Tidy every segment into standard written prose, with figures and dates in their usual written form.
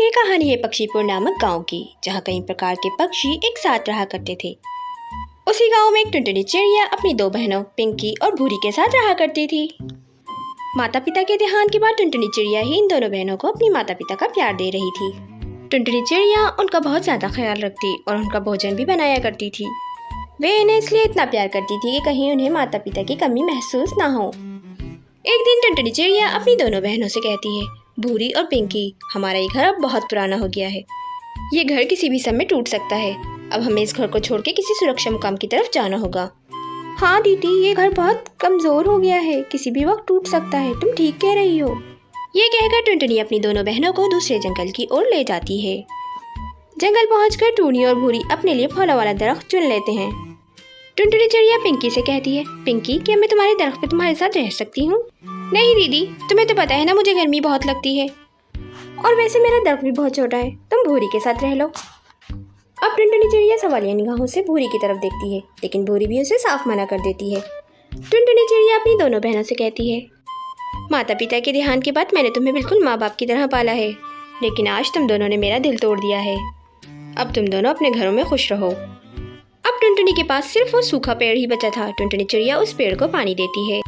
ये कहानी है पक्षीपुर नामक गांव की, जहां कई प्रकार के पक्षी एक साथ रहा करते थे। उसी गांव में एक टुनटुनी चिड़िया अपनी दो बहनों पिंकी और भूरी के साथ रहा करती थी। माता पिता के देहांत के बाद टुनटुनी चिड़िया ही इन दोनों बहनों को अपनी माता पिता का प्यार दे रही थी। टुनटुनी चिड़िया उनका बहुत ज़्यादा ख्याल रखती और उनका भोजन भी बनाया करती थी। वे इन्हें इसलिए इतना प्यार करती थी कि कहीं उन्हें माता पिता की कमी महसूस ना हो। एक दिन टुनटुनी चिड़िया अपनी दोनों बहनों से कहती है, भूरी और पिंकी, हमारा ये घर अब बहुत पुराना हो गया है। ये घर किसी भी समय टूट सकता है। अब हमें इस घर को छोड़ के किसी सुरक्षा मुकाम की तरफ जाना होगा। हाँ दीदी, ये घर बहुत कमज़ोर हो गया है, किसी भी वक्त टूट सकता है, तुम ठीक कह रही हो। ये कहकर टुनटुनी अपनी दोनों बहनों को दूसरे जंगल की ओर ले जाती है। जंगल पहुंचकर टूनी और भूरी अपने लिए फलों वाला दरख्त चुन लेते हैं। टुनटुनी चिड़िया पिंकी से कहती है, पिंकी, क्या मैं तुम्हारे दरख्त पे तुम्हारे साथ रह सकती हूँ? नहीं दीदी, तुम्हें तो पता है ना, मुझे गर्मी बहुत लगती है, और वैसे मेरा दरख्त भी बहुत छोटा है, तुम भूरी के साथ रह लो। अब टुनटुनी चिड़िया सवालिया निगाहों से भूरी की तरफ देखती है, लेकिन भूरी भी उसे साफ मना कर देती है। टुनटुनी चिड़िया अपनी दोनों बहनों से कहती है, माता पिता के देहांत के बाद मैंने तुम्हें बिल्कुल माँ बाप की तरह पाला है, लेकिन आज तुम दोनों ने मेरा दिल तोड़ दिया है। अब तुम दोनों अपने घरों में खुश रहो। अब टुनटुनी के पास सिर्फ वो सूखा पेड़ ही बचा था। टुनटुनी चिड़िया उस पेड़ को पानी देती है।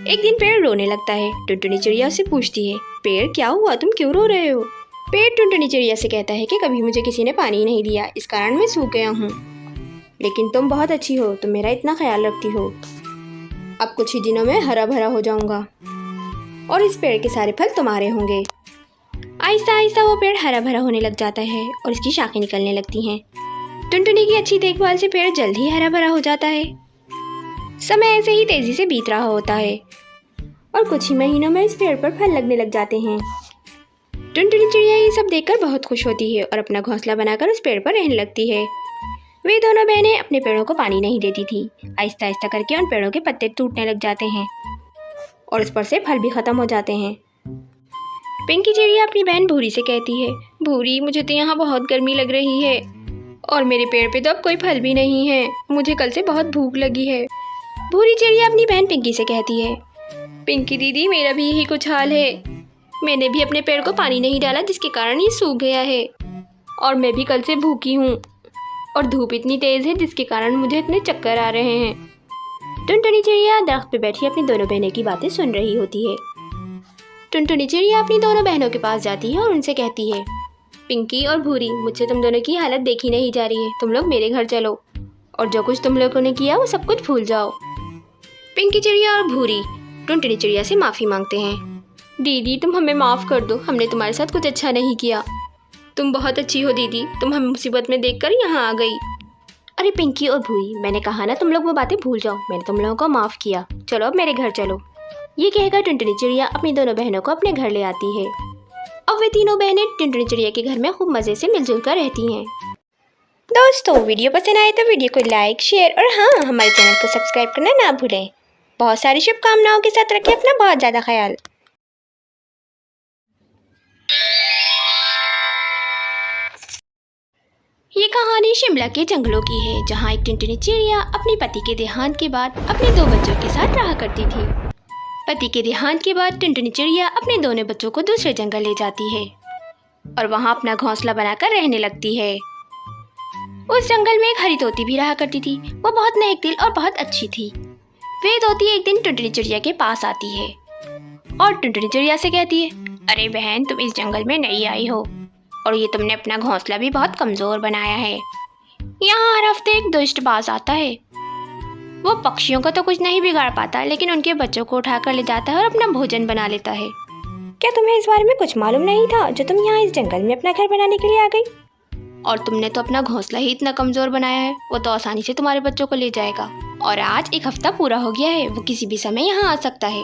एक दिन पेड़ रोने लगता है। टुनटुनी चिड़िया उससे पूछती है, पेड़ क्या हुआ, तुम क्यों रो रहे हो? पेड़ टुनटुनी चिड़िया से कहता है कि कभी मुझे किसी ने पानी नहीं दिया, इस कारण मैं सूख गया हूँ, लेकिन तुम बहुत अच्छी हो, तुम मेरा इतना ख्याल रखती हो। अब कुछ ही दिनों में हरा भरा हो जाऊंगा और इस पेड़ के सारे फल तुम्हारे होंगे। आहिस्ता आहिस्ता वो पेड़ हरा भरा होने लग जाता है और इसकी शाखें निकलने लगती हैं। टुनटुनी की अच्छी देखभाल से पेड़ जल्द ही हरा भरा हो जाता है। समय ऐसे ही तेजी से बीत रहा होता है और कुछ ही महीनों में इस पेड़ पर फल लगने लग जाते हैं। टुनटुनी चिड़िया ये सब देखकर बहुत खुश होती है और अपना घोंसला बनाकर उस पेड़ पर रहने लगती है। वे दोनों बहनें अपने पेड़ों को पानी नहीं देती थी। आहिस्ता आहिस्ता करके उन पेड़ों के पत्ते टूटने लग जाते हैं और उस पर से फल भी खत्म हो जाते हैं। पिंकी चिड़िया अपनी बहन भूरी से कहती है, भूरी, मुझे तो यहाँ बहुत गर्मी लग रही है और मेरे पेड़ पे तो अब कोई फल भी नहीं है, मुझे कल से बहुत भूख लगी है। भूरी चिड़िया अपनी बहन पिंकी से कहती है, पिंकी दीदी, मेरा भी यही कुछ हाल है, मैंने भी अपने पेड़ को पानी नहीं डाला जिसके कारण ये सूख गया है, और मैं भी कल से भूखी हूँ और धूप इतनी तेज़ है जिसके कारण मुझे इतने चक्कर आ रहे हैं। टुनटुनी चिड़िया दरख्त पे बैठी अपनी दोनों बहनों की बातें सुन रही होती है। टुनटुनी चिड़िया अपनी दोनों बहनों के पास जाती है और उनसे कहती है, पिंकी और भूरी, मुझसे तुम दोनों की हालत देखी नहीं जा रही है, तुम लोग मेरे घर चलो और जो कुछ तुम लोगों ने किया वो सब कुछ भूल जाओ। पिंकी चिड़िया और भूरी टुनटुनी चिड़िया से माफ़ी मांगते हैं। दीदी, तुम हमें माफ़ कर दो, हमने तुम्हारे साथ कुछ अच्छा नहीं किया। तुम बहुत अच्छी हो दीदी, तुम हमें मुसीबत में देखकर यहाँ आ गई। अरे पिंकी और भूरी, मैंने कहा ना तुम लोग वो बातें भूल जाओ, मैंने तुम लोगों को माफ़ किया, चलो अब मेरे घर चलो। ये कहकर टुनटुनी चिड़िया अपनी दोनों बहनों को अपने घर ले आती है। अब वे तीनों बहनें टुनटुनी चिड़िया के घर में खूब मज़े से मिलजुल कर रहती हैं। दोस्तों, वीडियो पसंद आए तो वीडियो को लाइक, शेयर और हाँ, हमारे चैनल को सब्सक्राइब करना ना भूलें। बहुत सारी शुभकामनाओं के साथ रखें अपना बहुत ज़्यादा ख्याल। ये कहानी शिमला के जंगलों की है, जहाँ एक टुनटुनी चिड़िया अपने पति के देहांत के बाद अपने दो बच्चों के साथ रहा करती थी। पति के देहांत के बाद टुनटुनी चिड़िया अपने दोनों बच्चों को दूसरे जंगल ले जाती है और वहाँ अपना घोंसला बनाकर रहने लगती है। उस जंगल में एक हरी तोती भी रहा करती थी। वो बहुत नेक दिल और बहुत अच्छी थी। वे तोती एक दिन टुनटुनी चिड़िया के पास आती है और टुनटुनी चिड़िया से कहती है, अरे बहन, तुम इस जंगल में नई आई हो और ये तुमने अपना घोंसला भी बहुत कमज़ोर बनाया है। यहाँ हर हफ्ते एक दुष्ट बाज आता है। वो पक्षियों को तो कुछ नहीं बिगाड़ पाता, लेकिन उनके बच्चों को उठाकर ले जाता है और अपना भोजन बना लेता है। क्या तुम्हें इस बारे में कुछ मालूम नहीं था, जो तुम यहाँ इस जंगल में अपना घर बनाने के लिए आ गई? और तुमने तो अपना घोंसला ही इतना कमज़ोर बनाया है, वो तो आसानी से तुम्हारे बच्चों को ले जाएगा। और आज एक हफ्ता पूरा हो गया है, वो किसी भी समय यहाँ आ सकता है।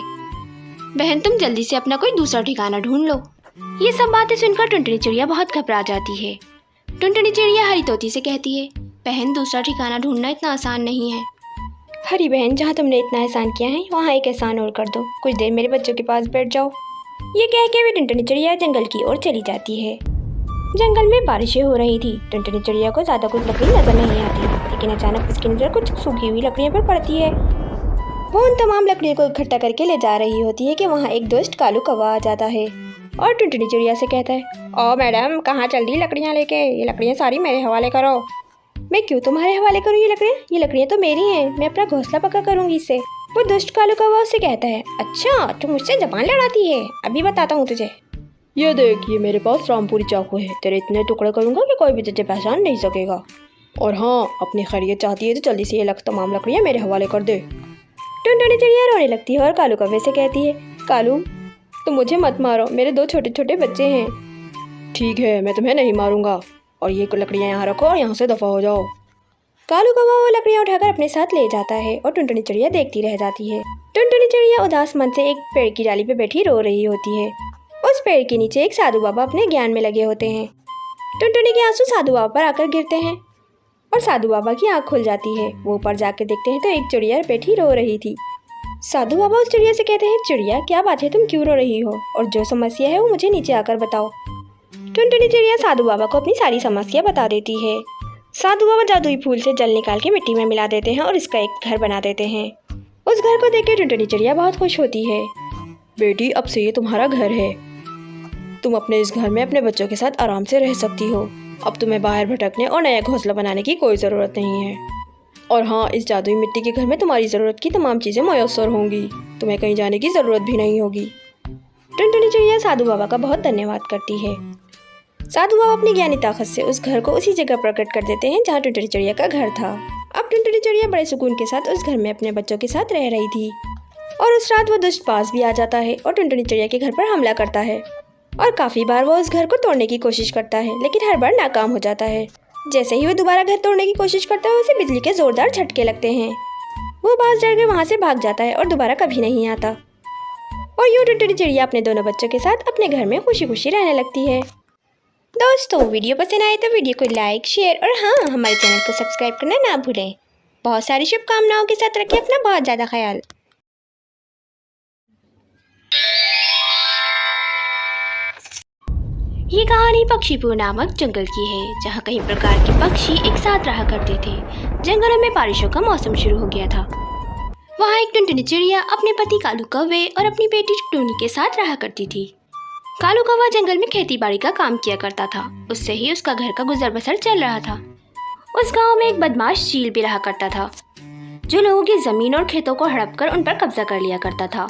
बहन, तुम जल्दी से अपना कोई दूसरा ठिकाना ढूंढ लो। ये सब बातें सुनकर टुनटुनी चिड़िया बहुत घबरा जाती है। टुनटुनी चिड़िया हरी तोती से कहती है, बहन, दूसरा ठिकाना ढूंढना इतना आसान नहीं है। हरी बहन, जहाँ तुमने इतना एहसान किया है वहाँ एक एहसान और कर दो, कुछ देर मेरे बच्चों के पास बैठ जाओ। ये कह के वे टुनटुनी चिड़िया जंगल की ओर चली जाती है। जंगल में बारिशें हो रही थी। टुनटुनी चिड़िया को ज़्यादा कुछ लकड़ी नजर नहीं आती, लेकिन अचानक उसकी नज़र कुछ सूखी हुई लकड़ियों पर पड़ती है। वो उन तमाम लकड़ियों को इकट्ठा करके ले जा रही होती है कि वहाँ एक दुष्ट कालू कौवा आ जाता है। और टुनटुनी चिड़िया से कहता है, ओ मैडम कहाँ चल दी लकड़ियाँ लेके, ये लकड़ियाँ सारी मेरे हवाले करो। मैं क्यों तुम्हारे हवाले करूँ ये लकड़ियाँ तो मेरी हैं, मैं अपना घोंसला पक्का करूँगी इससे। वो दुष्ट कालू कौवा उससे कहता है, अच्छा तुम मुझसे जबान लड़ाती है, अभी बताता हूँ तुझे। ये देख, ये मेरे पास रामपुरी चाकू है, तेरे इतने टुकड़े करूँगा कि कोई भी तुझे पहचान नहीं सकेगा। और हाँ, अपनी खैरियत चाहती है तो जल्दी से ये तमाम लकड़ियाँ मेरे हवाले कर दे। टुनटुनी चिड़िया रोने लगती है और कालू कौवे से कहती है, कालू तुम मुझे मत मारो, मेरे 2 छोटे छोटे बच्चे हैं। ठीक है, मैं तुम्हें नहीं मारूंगा, और ये लकड़ियाँ यहाँ रखो और यहाँ से दफ़ा हो जाओ। कालू कौवा वो लकड़ियाँ उठाकर अपने साथ ले जाता है और टुनटुनी चिड़िया देखती रह जाती है। टुनटुनी चिड़िया उदास मन से एक पेड़ की डाली पे बैठी रो रही होती है। उस पेड़ के नीचे एक साधु बाबा अपने ज्ञान में लगे होते हैं। टुनटुनी के आंसू साधु बाबा पर आकर गिरते हैं और साधु बाबा की आंख खुल जाती है। वो ऊपर जाकर देखते हैं तो एक चिड़िया बैठी रो रही थी। साधु बाबा उस चिड़िया से कहते हैं, चिड़िया क्या बात है, तुम क्यों रो रही हो, और जो समस्या है वो मुझे नीचे आकर बताओ। टुनटुनी चिड़िया साधु बाबा को अपनी सारी समस्या बता देती है। साधु बाबा जादुई फूल से जल निकाल के मिट्टी में मिला देते हैं और इसका एक घर बना देते हैं। उस घर को देख के टुनटुनी चिड़िया बहुत खुश होती है। बेटी, अब से ये तुम्हारा घर है, तुम अपने इस घर में अपने बच्चों के साथ आराम से रह सकती हो। अब तुम्हें बाहर भटकने और नया घोंसला बनाने की कोई ज़रूरत नहीं है। और हाँ, इस जादुई मिट्टी के घर में तुम्हारी ज़रूरत की तमाम चीज़ें मुयस्सर होंगी, तुम्हें कहीं जाने की ज़रूरत भी नहीं होगी। टुनटुनी चिड़िया साधु बाबा का बहुत धन्यवाद करती है। साधु बाबा अपनी ज्ञानी ताकत से उस घर को उसी जगह प्रकट कर देते हैं जहाँ टुनटुनी चिड़िया का घर था। अब टुनटुनी चिड़िया बड़े सुकून के साथ उस घर में अपने बच्चों के साथ रह रही थी। और उस रात वो दुष्ट पास भी आ जाता है और टुनटुनी चिड़िया के घर पर हमला करता है। और काफ़ी बार वो उस घर को तोड़ने की कोशिश करता है, लेकिन हर बार नाकाम हो जाता है। जैसे ही वो दोबारा घर तोड़ने की कोशिश करता है, उसे बिजली के जोरदार झटके लगते हैं। वो बाज डर के वहाँ से भाग जाता है और दोबारा कभी नहीं आता। और यूं टुनटुनी चिड़िया अपने दोनों बच्चों के साथ अपने घर में खुशी खुशी रहने लगती है। दोस्तों, वीडियो पसंद आए तो वीडियो को लाइक, शेयर और हाँ, हमारे चैनल को सब्सक्राइब करना ना भूलें। बहुत सारी शुभकामनाओं के साथ रखें अपना बहुत ज़्यादा ख्याल। ये कहानी पक्षीपुर नामक जंगल की है, जहाँ कई प्रकार के पक्षी एक साथ रहा करते थे। जंगलों में बारिशों का मौसम शुरू हो गया था। वहाँ एक टुनटुनी चिड़िया अपने पति कालू कौवे और अपनी बेटी टूनी के साथ रहा करती थी। कालू कौवा जंगल में खेती बाड़ी का काम किया करता था, उससे ही उसका घर का गुजर बसर चल रहा था। उस गाँव में एक बदमाश चील भी रहा करता था, जो लोगों की जमीन और खेतों को हड़प कर उन पर कब्जा कर लिया करता था।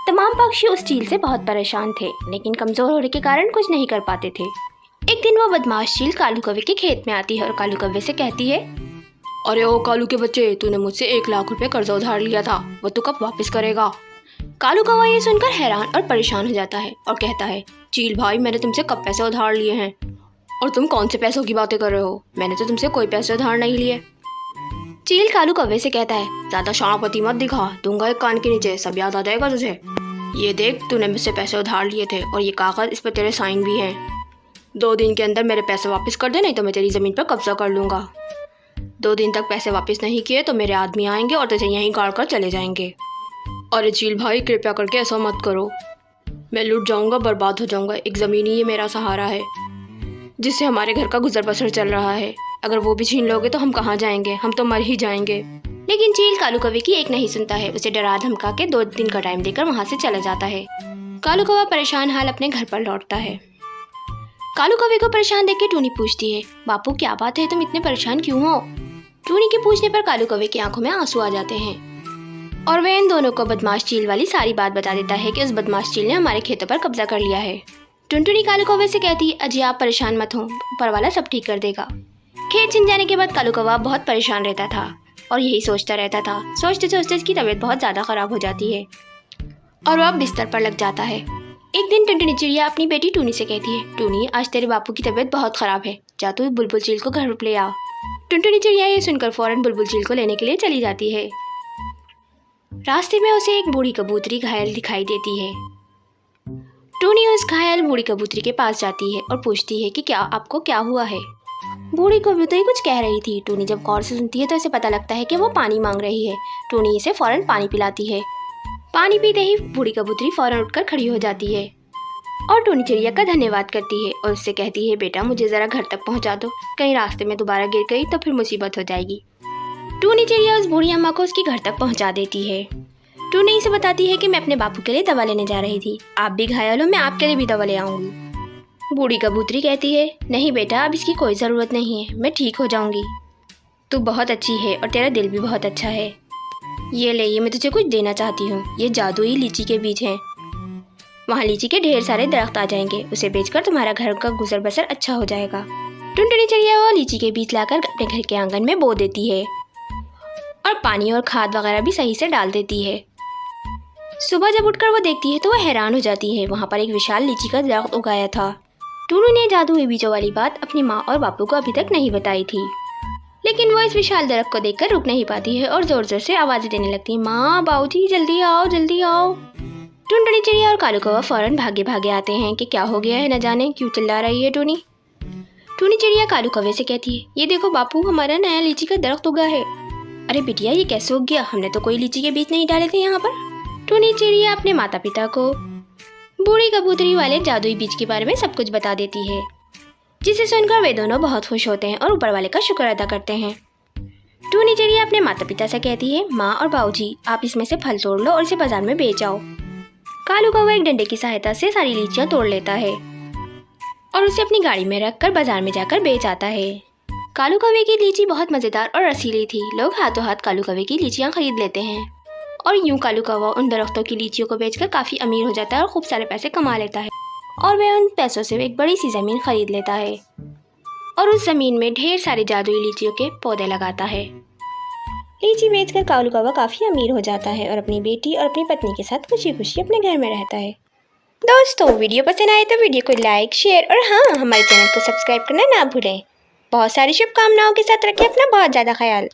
तमाम पक्षी उस चील से बहुत परेशान थे, लेकिन कमजोर होने के कारण कुछ नहीं कर पाते थे। एक दिन वो बदमाश चील कालू कौवे के खेत में आती है और कालू कौवे से कहती है, अरे ओ कालू के बच्चे, तूने मुझसे 1 लाख रुपए कर्जा उधार लिया था, वो तू कब वापस करेगा? कालू कौवा ये सुनकर हैरान और परेशान हो जाता है और कहता है, चील भाई, मैंने तुमसे कब पैसे उधार लिए हैं? और तुम कौन से पैसों की बातें कर रहे हो? मैंने तो तुमसे कोई पैसे उधार नहीं लिए। चील कालू कौवे से कहता है, ज्यादा शाणपति मत दिखा, दूंगा एक कान के नीचे, सब याद आ जाएगा तुझे। ये देख, तूने मुझसे पैसे उधार लिए थे और ये कागज, इस पर तेरे साइन भी हैं। 2 दिन के अंदर मेरे पैसे वापस कर दे, नहीं तो मैं तेरी ज़मीन पर कब्जा कर लूँगा। 2 दिन तक पैसे वापस नहीं किए तो मेरे आदमी आएंगे और तुझे यहीं गाड़ कर चले जाएंगे। अरे चील भाई, कृपया करके ऐसा मत करो, मैं लूट जाऊँगा, बर्बाद हो जाऊँगा। एक ज़मीन ही मेरा सहारा है, जिससे हमारे घर का गुजर बसर चल रहा है। अगर वो भी छीन लोगे तो हम कहाँ जाएंगे, हम तो मर ही जाएंगे। लेकिन चील कालू कौवे की एक नहीं सुनता है, उसे डरा धमका के 2 दिन का टाइम देकर वहाँ से चला जाता है। कालू कौवा परेशान हाल अपने घर पर लौटता है। कालू कौवे को परेशान देख के टूनी पूछती है, बापू क्या बात है, तुम इतने परेशान क्यों हो? टूनी के पूछने पर कालू कौवे की आंखों में आंसू आ जाते हैं और वह इन दोनों को बदमाश चील वाली सारी बात बता देता है कि उस बदमाश चील ने हमारे खेतों पर कब्जा कर लिया है। टुनटुनी कालू कौवे से कहती, अजी आप परेशान मत हो, ऊपर वाला सब ठीक कर देगा। खेत छिन जाने के बाद कालू कौवा बहुत परेशान रहता था और यही सोचता रहता था। सोचते सोचते इसकी तबीयत बहुत ज़्यादा ख़राब हो जाती है और वह बिस्तर पर लग जाता है। एक दिन टुनटुनी चिड़िया अपनी बेटी टूनी से कहती है, टूनी आज तेरे बापू की तबीयत बहुत ख़राब है, जा तू बुलबुल चील को घर पर ले आ। टुनटुनी चिड़िया ये सुनकर फ़ौरन बुलबुल चील को लेने के लिए चली जाती है। रास्ते में उसे एक बूढ़ी कबूतरी घायल दिखाई देती है। टूनी उस घायल बूढ़ी कबूतरी के पास जाती है और पूछती है कि क्या आपको क्या हुआ है। बूढ़ी कबूतरी कुछ कह रही थी। टूनी जब गौर से सुनती है तो इसे पता लगता है कि वो पानी मांग रही है। टूनी इसे फ़ौरन पानी पिलाती है। पानी पीते ही बूढ़ी कबूतरी फ़ौरन उठकर खड़ी हो जाती है और टूनी चिड़िया का धन्यवाद करती है और उससे कहती है, बेटा मुझे ज़रा घर तक पहुंचा दो, कहीं रास्ते में दोबारा गिर गई तो फिर मुसीबत हो जाएगी। टूनी चिड़िया उस बूढ़ी अम्मा को उसके घर तक पहुंचा देती है। टूनी इसे बताती है कि मैं अपने बापू के लिए दवा लेने जा रही थी। आप भी घायल हो, मैं आपके लिए भी दवा ले आऊँगी। बूढ़ी कबूतरी कहती है, नहीं बेटा, अब इसकी कोई ज़रूरत नहीं है, मैं ठीक हो जाऊँगी। तू बहुत अच्छी है और तेरा दिल भी बहुत अच्छा है। ये ले, ये मैं तुझे कुछ देना चाहती हूँ। ये जादुई लीची के बीज हैं। वहाँ लीची के ढेर सारे दरख्त आ जाएंगे। उसे बेचकर तुम्हारा घर का गुजर बसर अच्छा हो जाएगा। टुनटुनी चिड़िया वो लीची के बीज लाकर अपने घर के आंगन में बो देती है और पानी और खाद वगैरह भी सही से डाल देती है। सुबह जब उठकर वो देखती है तो वह हैरान हो जाती है। वहाँ पर एक विशाल लीची का दरख्त उगाया था। टूनू ने जादुई बीजों वाली बात अपनी माँ और बापू को अभी तक नहीं बताई थी, लेकिन वो इस विशाल दरख्त को देखकर रुक नहीं पाती है और जोर जोर से आवाज़ें देने लगती है, माँ, बाबूजी, जल्दी आओ, जल्दी आओ। टुनटुनी चिड़िया और कालू कौवा फौरन भागे भागे आते हैं कि क्या हो गया है, न जाने क्यों चिल्ला रही है टूनी। टूनी चिड़िया कालू कौवे से कहती है, ये देखो बापू, हमारा नया लीची का दरख्त उगा है। अरे बिटिया, ये कैसे उग गया? हमने तो कोई लीची के बीज नहीं डाले थे यहाँ पर। टूनी चिड़िया अपने माता पिता को बूढ़ी कबूतरी वाले जादुई बीज के बारे में सब कुछ बता देती है, जिसे सुनकर वे दोनों बहुत खुश होते हैं और ऊपर वाले का शुक्र अदा करते हैं। टूनी चिड़िया अपने माता पिता से कहती है, माँ और बाबूजी, आप इसमें से फल तोड़ लो और इसे बाजार में बेच आओ। कालू कौवा एक डंडे की सहायता से सारी लीचियाँ तोड़ लेता है और उसे अपनी गाड़ी में रखकर बाजार में जाकर बेच आता है। कालू कौवे की लीची बहुत मज़ेदार और रसीली थी। लोग हाथों हाथ कालू कौवे की लीचियाँ खरीद लेते हैं और यूं कालू कौवा उन दरख्तों की लीचियों को बेचकर काफ़ी अमीर हो जाता है और खूब सारे पैसे कमा लेता है और वह उन पैसों से एक बड़ी सी ज़मीन खरीद लेता है और उस ज़मीन में ढेर सारे जादुई लीचियों के पौधे लगाता है। लीची बेचकर कालू कौवा काफ़ी अमीर हो जाता है और अपनी बेटी और अपनी पत्नी के साथ खुशी खुशी अपने घर में रहता है। दोस्तों, वीडियो पसंद आए तो वीडियो को लाइक, शेयर और हाँ, हमारे चैनल को सब्सक्राइब करना ना भूलें। बहुत सारी शुभकामनाओं के साथ रखें अपना बहुत ज़्यादा ख्याल।